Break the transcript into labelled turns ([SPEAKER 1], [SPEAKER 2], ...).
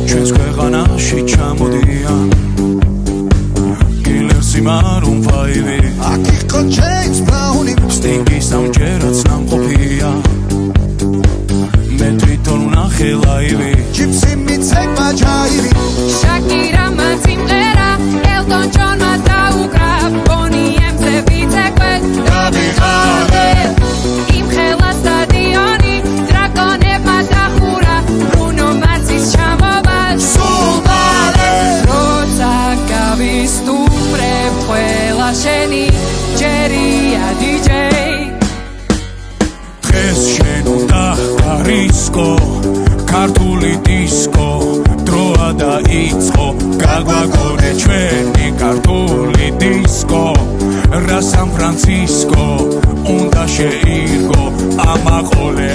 [SPEAKER 1] ჩვენს ქვეყანაში ჩამოდიან კილერსი მარუნ ფაივი
[SPEAKER 2] აქ იყო ჯეიმს ბრაუნი
[SPEAKER 1] სტინგის ამჯერად სამყოფია მე თვითონ ვნახე ლაივი
[SPEAKER 2] ჯიპსი მიცემა ჯაივი
[SPEAKER 3] შაკირა სიმღერა ელტონ ჯონმა დაუკრა ბონი ემზე ვიცეკვე დავიღალე იმ ხელა სტადიონი დრაკონებმა დახურა ბრუნო მარცის ჩამოვა სულბალე როცა გავისტუმრებ ყველა შენი ჯერია დიჯეი
[SPEAKER 1] დღეს შენ უნდა გარისკო ქართული დისკო დროა დაიწყო გაგვაგონე ჩვენი ქართული დისკო რა სან ფრანცისკო უნდა შეირგო ამაყოლე